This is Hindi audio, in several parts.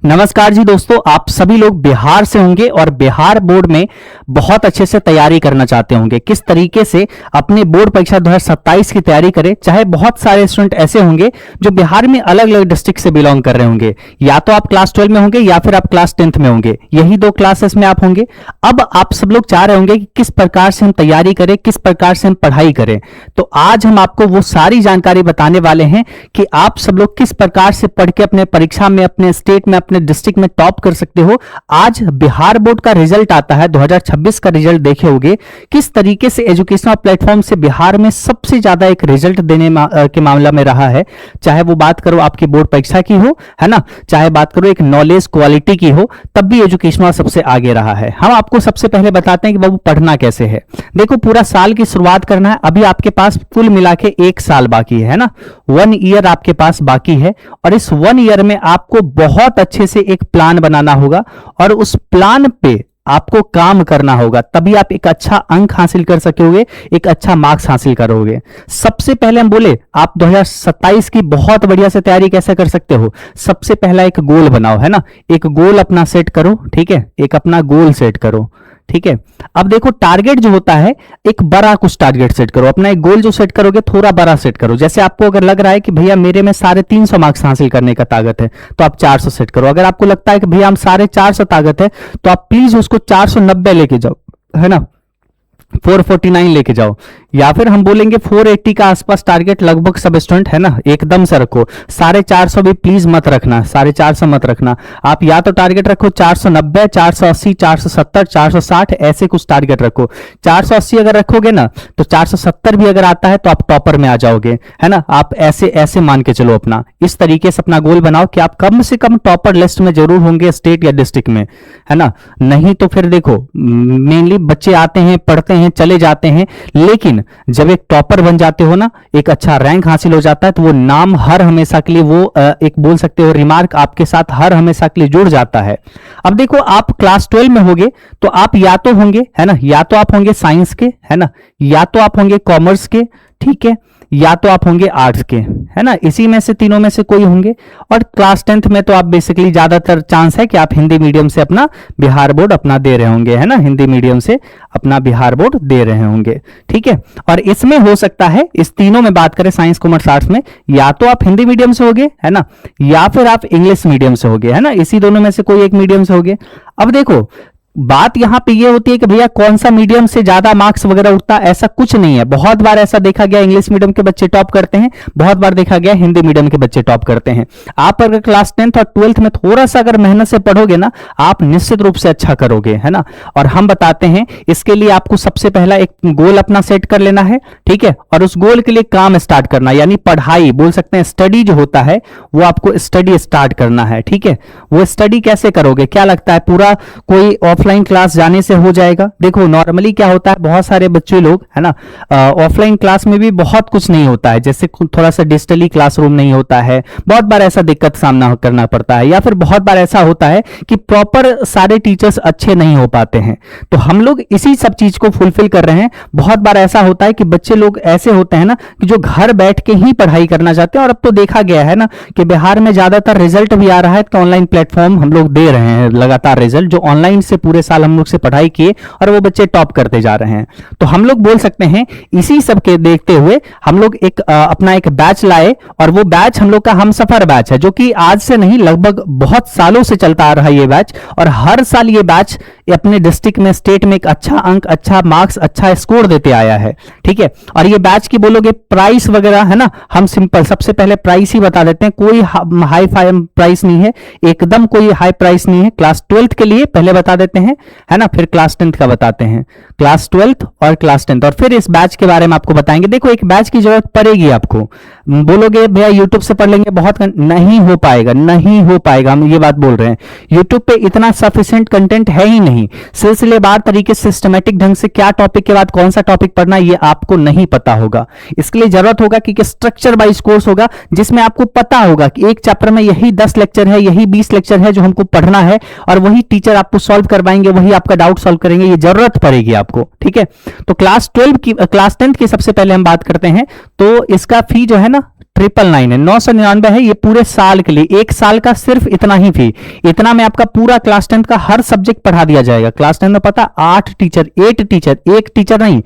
नमस्कार जी दोस्तों, आप सभी लोग बिहार से होंगे और बिहार बोर्ड में बहुत अच्छे से तैयारी करना चाहते होंगे। किस तरीके से अपने बोर्ड परीक्षा 2027 की तैयारी करें। चाहे बहुत सारे स्टूडेंट ऐसे होंगे जो बिहार में अलग अलग डिस्ट्रिक्ट से बिलोंग कर रहे होंगे, या तो आप क्लास 12 में होंगे या फिर आप क्लास 10th में होंगे, यही दो क्लासेस में आप होंगे। अब आप सब लोग चाह रहे होंगे कि किस प्रकार से हम तैयारी करें, किस प्रकार से हम पढ़ाई करें। तो आज हम आपको वो सारी जानकारी बताने वाले हैं कि आप सब लोग किस प्रकार से पढ़ के अपने परीक्षा में, अपने स्टेट में, अपने डिस्ट्रिक्ट में टॉप कर सकते हो। आज बिहार बोर्ड का रिजल्ट आता है, 2026 का रिजल्ट देखे होंगे किस तरीके से एजुकेशनल प्लेटफॉर्म से बिहार में सबसे ज्यादा एक रिजल्ट देने के मामला में रहा है। चाहे वो बात करो आपकी बोर्ड परीक्षा की हो, है ना, चाहे बात करो एक नॉलेज क्वालिटी की हो, तब भी एजुकेशनल सबसे आगे रहा है। हम आपको सबसे पहले बताते हैं कि बाबू पढ़ना कैसे है। देखो, पूरा साल की शुरुआत करना है। अभी आपके पास कुल मिला के 1 साल बाकी है ना, 1 ईयर आपके पास बाकी है। और इस 1 ईयर में आपको बहुत अच्छे से एक प्लान बनाना होगा और उस प्लान पे आपको काम करना होगा, तभी आप एक अच्छा अंक हासिल कर सकोगे, एक अच्छा मार्क्स हासिल करोगे। सबसे पहले हम बोले आप 2027 की बहुत बढ़िया से तैयारी कैसे कर सकते हो। सबसे पहला एक गोल बनाओ, है ना, एक गोल अपना सेट करो, ठीक है, एक अपना गोल सेट करो, ठीक है। अब देखो, टारगेट जो होता है, एक बड़ा कुछ टारगेट सेट करो। अपना एक गोल जो सेट करोगे थोड़ा बड़ा सेट करो। जैसे आपको अगर लग रहा है कि भैया मेरे में 350 मार्क्स हासिल करने का ताकत है, तो आप 400 सेट करो। अगर आपको लगता है कि भैया हम 450 ताकत है, तो आप प्लीज उसको 490 लेके जाओ, है ना, 449 लेके जाओ। या फिर हम बोलेंगे 480 का आसपास टारगेट लगभग सब स्टूडेंट, है ना, एकदम से रखो। 450 भी प्लीज मत रखना, 450 मत रखना। आप या तो टारगेट रखो 490, 480, 470, 460, ऐसे कुछ टारगेट रखो। 480 अगर रखोगे ना, तो 470 भी अगर आता है तो आप टॉपर में आ जाओगे, है ना। आप ऐसे ऐसे मान के चलो अपना, इस तरीके से अपना गोल बनाओ कि आप कम से कम टॉपर लिस्ट में जरूर होंगे स्टेट या डिस्ट्रिक्ट में, है ना। नहीं तो फिर देखो, मेनली बच्चे आते हैं, पढ़ते हैं, चले जाते हैं, लेकिन जब एक टॉपर बन जाते हो ना, एक अच्छा रैंक हासिल हो जाता है, तो वो नाम हर हमेशा के लिए, वो एक बोल सकते हो रिमार्क आपके साथ हर हमेशा के लिए जुड़ जाता है। अब देखो, आप क्लास 12 में होगे तो आप या तो होंगे, है ना, या तो आप होंगे साइंस के, है ना, या तो आप होंगे कॉमर्स के, ठीक है, या तो आप होंगे आर्ट्स के, है ना, इसी में से तीनों में से कोई होंगे। और क्लास 10th में तो आप बेसिकली ज्यादातर चांस है कि आप हिंदी मीडियम से अपना बिहार बोर्ड अपना दे रहे होंगे, है ना, हिंदी मीडियम से अपना बिहार बोर्ड दे रहे होंगे, ठीक है। और इसमें हो सकता है, इस तीनों में बात करें साइंस कॉमर्स आर्ट्स में, या तो आप हिंदी मीडियम से होगे, है ना, या फिर आप इंग्लिश मीडियम से होगे, है ना, इसी दोनों में से कोई एक मीडियम से होगे। अब देखो, बात यहां पे ये होती है कि भैया कौन सा मीडियम से ज्यादा मार्क्स वगैरह उठता, ऐसा कुछ नहीं है। बहुत बार ऐसा देखा गया इंग्लिश मीडियम के बच्चे टॉप करते हैं, बहुत बार देखा गया हिंदी मीडियम के बच्चे टॉप करते हैं। आप अगर क्लास 10th और 12th में थोड़ा सा अगर मेहनत से पढ़ोगे ना, आप निश्चित रूप से अच्छा करोगे, है ना। और हम बताते हैं, इसके लिए आपको सबसे पहला एक गोल अपना सेट कर लेना है, ठीक है, और उस गोल के लिए काम स्टार्ट करना, यानी पढ़ाई बोल सकते हैं, स्टडी जो होता है वो आपको स्टडी स्टार्ट करना है, ठीक है। वो स्टडी कैसे करोगे, क्या लगता है पूरा कोई ऑफलाइन क्लास जाने से हो जाएगा? देखो, नॉर्मली क्या होता है, बहुत सारे बच्चे लोग, है ना, ऑफलाइन क्लास में भी बहुत कुछ नहीं होता है, जैसे थोड़ा सा डिजिटली क्लासरूम नहीं होता है, बहुत बार ऐसा दिक्कत सामना करना पड़ता है, या फिर बहुत बार ऐसा होता है कि प्रॉपर सारे टीचर्स अच्छे नहीं हो पाते हैं। तो हम लोग इसी सब चीज को फुलफिल कर रहे हैं। बहुत बार ऐसा होता है कि बच्चे लोग ऐसे होते हैं ना कि जो घर बैठ के ही पढ़ाई करना चाहते हैं। और अब तो देखा गया है ना कि बिहार में ज्यादातर रिजल्ट भी आ रहा है, तो ऑनलाइन प्लेटफॉर्म हम लोग दे रहे हैं लगातार रिजल्ट, जो ऑनलाइन से पूरे साल हम लोग से पढ़ाई किए और वो बच्चे टॉप करते जा रहे हैं। तो हम लोग बोल सकते हैं, इसी सब के देखते हुए हम लोग एक अपना एक बैच लाए, और वो बैच हम लोग का हमसफर बैच है, जो कि आज से नहीं, लगभग बहुत सालों से चलता आ रहा है ये बैच। और हर साल ये बैच अपने डिस्ट्रिक्ट में, स्टेट में एक अच्छा अंक, अच्छा मार्क्स, अच्छा स्कोर देते आया है, ठीक है। और ये बैच की बोलोगे प्राइस वगैरह, है ना, हम सिंपल सबसे पहले प्राइस ही बता देते हैं। कोई हाई फाई प्राइस नहीं है, एकदम कोई हाई प्राइस नहीं है। क्लास 12th के लिए पहले बता देते हैं, है ना, फिर क्लास 10th का बताते हैं, क्लास 12th और क्लास 10th, और फिर इस बैच के बारे में आपको बताएंगे। देखो, एक बैच की जरूरत पड़ेगी आपको। बोलोगे भैया यूट्यूब से पढ़ लेंगे, बहुत नहीं हो पाएगा, नहीं हो पाएगा, हम ये बात बोल रहे हैं। यूट्यूब पे इतना सफिशिएंट कंटेंट है ही नहीं। सिलसिलेवार तरीके से सिस्टमेटिक ढंग से क्या टॉपिक के बाद कौन सा टॉपिक पढ़ना, ये आपको नहीं पता होगा। इसके लिए जरूरत होगा कि स्ट्रक्चर वाइज कोर्स होगा, जिसमें आपको पता होगा कि एक चैप्टर में यही 10 लेक्चर है, यही 20 लेक्चर है जो हमको पढ़ना है, और वही टीचर आपको सॉल्व करवाएंगे, वही आपका डाउट सॉल्व करेंगे। ये जरूरत पड़ेगी आपको, ठीक है। तो क्लास 10th की सबसे पहले हम बात करते हैं। तो इसका फी जो है ना 999 है, 999 है, ये पूरे साल के लिए, एक साल का सिर्फ इतना ही फी। इतना में आपका पूरा क्लास 10th का हर सब्जेक्ट पढ़ा दिया जाएगा। क्लास 10th में पता 8 टीचर, 8 टीचर, एक टीचर नहीं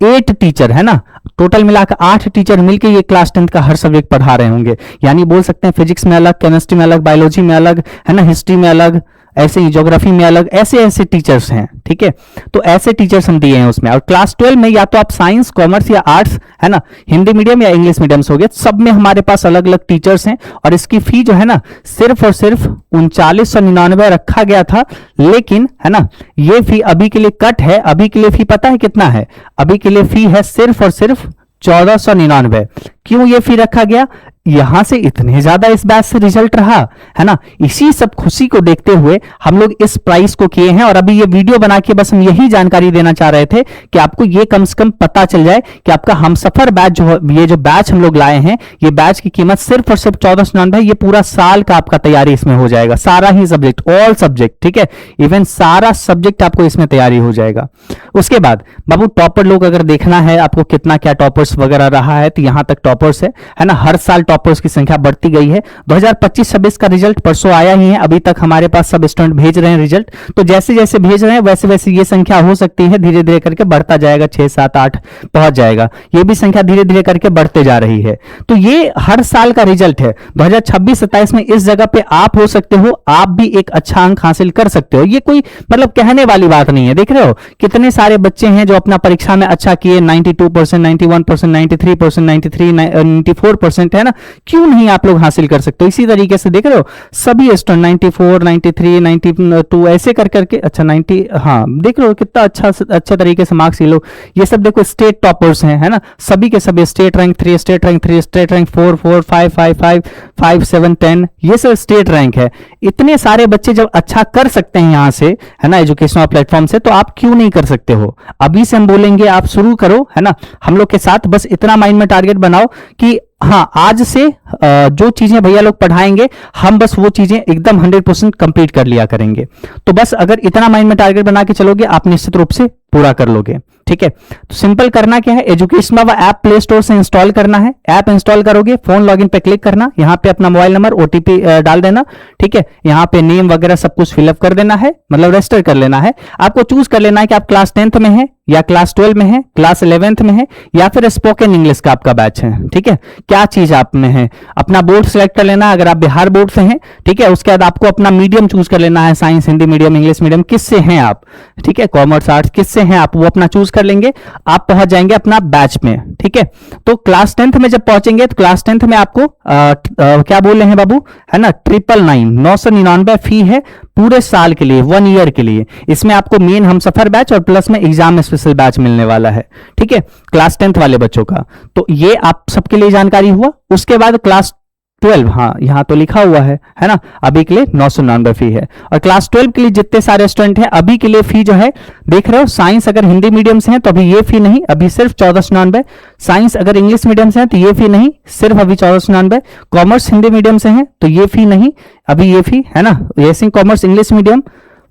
8 टीचर है ना, टोटल मिलाकर 8 टीचर मिलकर ये क्लास 10th का हर सब्जेक्ट पढ़ा रहे होंगे। यानी बोल सकते हैं फिजिक्स में अलग, केमिस्ट्री में अलग, बायोलॉजी में अलग, है ना, हिस्ट्री में अलग, ऐसे ही ज्योग्राफी में अलग, ऐसे ऐसे टीचर्स हैं, ठीक है। तो ऐसे टीचर्स हम दिए हैं उसमें। और क्लास 12 में या तो आप साइंस, कॉमर्स या आर्ट्स, है ना, हिंदी मीडियम या इंग्लिश मीडियम से हो गए, सब में हमारे पास अलग अलग टीचर्स हैं। और इसकी फी जो है ना सिर्फ और सिर्फ 3999 रखा गया था, लेकिन है ना ये फी अभी के लिए कट है। अभी के लिए फी पता है कितना है? अभी के लिए फी है सिर्फ और सिर्फ 1499। क्यों ये फी रखा गया? यहां से इतने ज्यादा इस बैच से रिजल्ट रहा, है ना, इसी सब खुशी को देखते हुए हम लोग इस प्राइस को किए हैं। और अभी ये वीडियो बना के बस हम यही जानकारी देना चाह रहे थे कि आपको ये कम से कम पता चल जाए कि आपका हमसफर बैच जो ये जो बैच हम लोग लाए हैं, ये बैच की कीमत सिर्फ और सिर्फ 1499 है। ये पूरा साल का आपका तैयारी इसमें हो जाएगा, सारा ही सब्जेक्ट, ऑल सब्जेक्ट, ठीक है, इवन सारा सब्जेक्ट आपको इसमें तैयारी हो जाएगा। उसके बाद बाबू टॉपर लोग अगर देखना है आपको कितना क्या टॉपर्स वगैरह रहा है, तो यहां तक टॉपर्स है ना, हर साल टॉपर्स की संख्या बढ़ती गई है। 2025-26 का रिजल्ट परसों आया ही है, अभी तक हमारे पास सब स्टूडेंट भेज रहे हैं रिजल्ट। तो जैसे जैसे भेज रहे हैं वैसे वैसे ये संख्या हो सकती है धीरे धीरे करके बढ़ता जाएगा, 6, 7, 8 पहुंच जाएगा। ये भी संख्या धीरे धीरे करके बढ़ते जा रही है। तो ये हर साल का रिजल्ट है। 2026-27 में इस जगह पे आप हो सकते हो, आप भी एक अच्छा अंक हासिल कर सकते हो। ये कोई मतलब कहने वाली बात नहीं है। देख रहे हो कितने सारे बच्चे हैं जो अपना परीक्षा में अच्छा किए, 92%, 91%, 93%, 93, 94%, है ना, क्यों नहीं आप लोग हासिल कर सकते हो? इसी तरीके से देख रहे हो सभी स्टूडेंट 94, 93, 92 ऐसे कर करके, अच्छा 90, हाँ देख रहे हो कितना अच्छा तरीके से मार्क्स ये लोग, ये सब देखो स्टेट टॉपर्स हैं, है ना, सभी के सभी state rank 3, state rank 3, state rank 4, 4, 5, 5, 5, 5, 7, 10, ये सब स्टेट रैंक है। इतने सारे बच्चे जब अच्छा कर सकते हैं यहां से, है ना, एजुकेशनल प्लेटफॉर्म से, तो आप क्यों नहीं कर सकते हो? अभी से हम बोलेंगे आप शुरू करो, है ना, हम लोग के साथ। बस इतना माइंड में टारगेट बनाओ कि हाँ आज से जो चीजें भैया लोग पढ़ाएंगे हम बस वो चीजें एकदम 100% कंप्लीट कर लिया करेंगे। तो बस अगर इतना माइंड में टारगेट बना के चलोगे आप निश्चित रूप से पूरा कर लोगे, ठीक है। तो सिंपल करना क्या है, एजुकेशन बाबा ऐप प्ले स्टोर से इंस्टॉल करना है। ऐप इंस्टॉल करोगे, फोन लॉगिन पे क्लिक करना, यहाँ पे अपना मोबाइल नंबर ओटीपी डाल देना, ठीक है। यहाँ पे नेम वगैरह सब कुछ फिलअप कर देना है, मतलब रजिस्टर कर लेना है। आपको चूज कर लेना है कि आप क्लास 10th में है या क्लास 12 में है, क्लास 11th में है या फिर स्पोकन इंग्लिश का आपका बैच है, ठीक है। क्या चीज आप में है, अपना बोर्ड सेलेक्ट कर लेना अगर आप बिहार बोर्ड से हैं, ठीक है। उसके बाद आपको अपना मीडियम चूज कर लेना है, science, Hindi medium, English medium, किससे हैं आप, ठीक है, कॉमर्स, आर्ट्स, किससे हैं आप, वो अपना चूज कर लेंगे। आप पहुंच जाएंगे अपना बैच में, ठीक है। तो क्लास 10th में जब पहुंचेंगे तो क्लास 10th में आपको क्या बोल रहे हैं बाबू, है ना, 999 फी है पूरे साल के लिए, 1 ईयर के लिए। इसमें आपको मेन हमसफर बैच और प्लस में एग्जाम स्पेशल बैच मिलने वाला है, ठीक है, क्लास 10th वाले बच्चों का। तो ये आप सबके लिए जानकारी हुआ। उसके बाद क्लास 12, हाँ यहाँ तो लिखा हुआ है ना, अभी के लिए 999 फी है। और क्लास 12 के लिए जितने सारे स्टूडेंट हैं अभी के लिए फी जो है देख रहे हो, साइंस अगर हिंदी मीडियम से है तो अभी ये फी नहीं, अभी सिर्फ 1499। साइंस अगर इंग्लिश मीडियम से है तो ये फी नहीं, सिर्फ अभी 1499। कॉमर्स हिंदी मीडियम से है तो ये फी नहीं, अभी ये फी, है ना, ऐसे कॉमर्स इंग्लिश मीडियम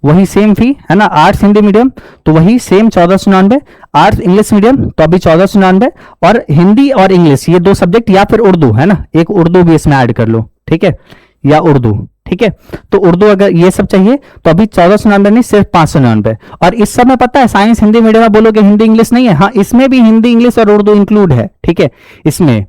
वही सेम फी, है ना। आर्ट्स हिंदी मीडियम तो वही सेम 1499, आर्ट्स इंग्लिश मीडियम तो अभी 1499। और हिंदी और इंग्लिश ये 2 सब्जेक्ट या फिर उर्दू, है ना, एक उर्दू भी इसमें ऐड कर लो, ठीक है, या उर्दू, ठीक है। तो उर्दू अगर ये सब चाहिए तो अभी 1499 नहीं, सिर्फ 599। और इस सब में पता है साइंस हिंदी मीडियम में बोलोगे हिंदी इंग्लिश नहीं है, हाँ इसमें भी हिंदी इंग्लिश और उर्दू इंक्लूड है, ठीक है इसमें।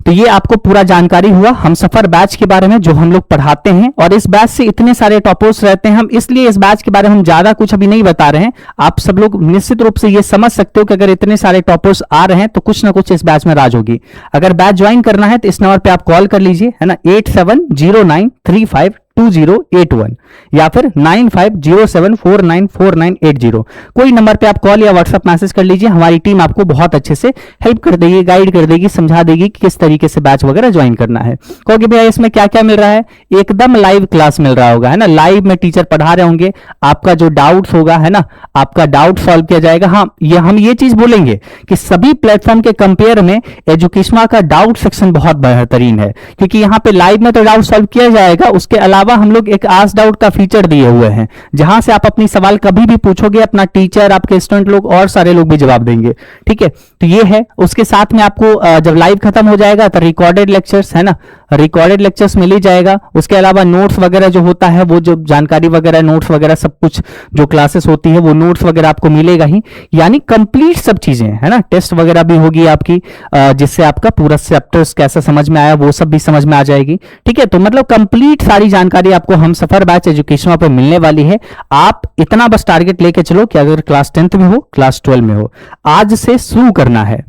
तो ये आपको पूरा जानकारी हुआ हमसफर बैच के बारे में जो हम लोग पढ़ाते हैं। और इस बैच से इतने सारे टॉपर्स रहते हैं, हम इसलिए इस बैच के बारे में हम ज्यादा कुछ अभी नहीं बता रहे हैं। आप सब लोग निश्चित रूप से ये समझ सकते हो कि अगर इतने सारे टॉपर्स आ रहे हैं तो कुछ ना कुछ इस बैच में राज होगी। अगर बैच ज्वाइन करना है तो इस नंबर पे आप कॉल कर लीजिए, है ना, 8709352081 या फिर 9507494980। कोई नंबर पे आप कॉल या व्हाट्सएप मैसेज कर लीजिए, हमारी टीम आपको बहुत अच्छे से हेल्प कर देगी, गाइड कर देगी, समझा देगी कि किस तरीके से बैच वगैरह ज्वाइन करना है। कहोगे भैया इसमें क्या क्या मिल रहा है, एकदम लाइव क्लास मिल रहा होगा, है ना, लाइव में टीचर पढ़ा रहे होंगे, आपका जो डाउट्स होगा, है ना, आपका डाउट सॉल्व किया जाएगा। हाँ हम ये चीज बोलेंगे कि सभी प्लेटफॉर्म के कंपेयर में एजुकेशनल का डाउट सेक्शन बहुत बेहतरीन है, क्योंकि यहाँ पे लाइव में तो डाउट सॉल्व किया जाएगा, उसके अलावा अलावा हम लोग एक आस्क डाउट का फीचर दिए हुए हैं, जहां से आप अपनी सवाल कभी भी पूछोगे, अपना टीचर, आपके स्टूडेंट लोग और सारे लोग भी जवाब देंगे। ठीक है, तो ये है। उसके साथ में आपको जब लाइव खत्म हो जाएगा तो रिकॉर्डेड लेक्चर्स है ना, रिकॉर्डेड लेक्चर्स मिल ही जाएगा। उसके अलावा नोट्स वगैरह जो होता है, वो जो जानकारी वगैरह, नोट्स वगैरह सब कुछ जो क्लासेस होती है, वो नोट्स वगैरह आपको मिलेगा ही, यानी कंप्लीट सब चीजें है ना। टेस्ट वगैरह भी होगी आपकी, जिससे आपका पूरा चैप्टर्स कैसा समझ में आया वो सब भी समझ में आ जाएगी। ठीक है, तो मतलब कंप्लीट सारी जानकारी आपको हमसफर बैच एजुकेशन पे मिलने वाली है। आप इतना बस टारगेट लेके चलो कि अगर क्लास 10th में हो, क्लास 12 में हो, आज से शुरू करना है।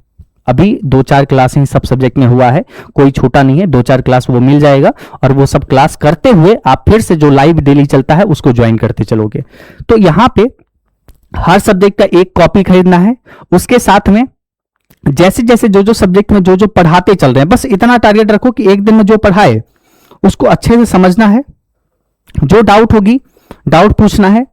अभी 2-4 क्लास ही सब सब्जेक्ट में हुआ है, कोई छोटा नहीं है, 2-4 क्लास वो मिल जाएगा, और वो सब क्लास करते हुए आप फिर से जो लाइव डेली चलता है उसको ज्वाइन करते चलोगे। तो यहां पे हर सब्जेक्ट का एक कॉपी खरीदना है। उसके साथ में जैसे जैसे जो जो सब्जेक्ट में जो जो पढ़ाते चल रहे हैं, बस इतना टारगेट रखो कि एक दिन में जो पढ़ाए उसको अच्छे से समझना है, जो डाउट होगी डाउट पूछना है,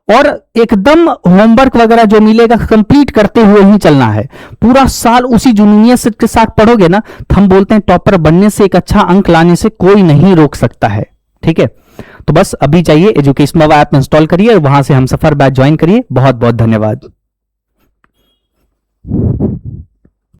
और एकदम होमवर्क वगैरह जो मिलेगा कंप्लीट करते हुए ही चलना है। पूरा साल उसी जुनूनियत के साथ पढ़ोगे ना, तो हम बोलते हैं टॉपर बनने से, एक अच्छा अंक लाने से कोई नहीं रोक सकता है। ठीक है, तो बस अभी जाइए एजुकेशन बाबा ऐप इंस्टॉल करिए और वहां से हमसफर बैच ज्वाइन करिए। बहुत बहुत धन्यवाद।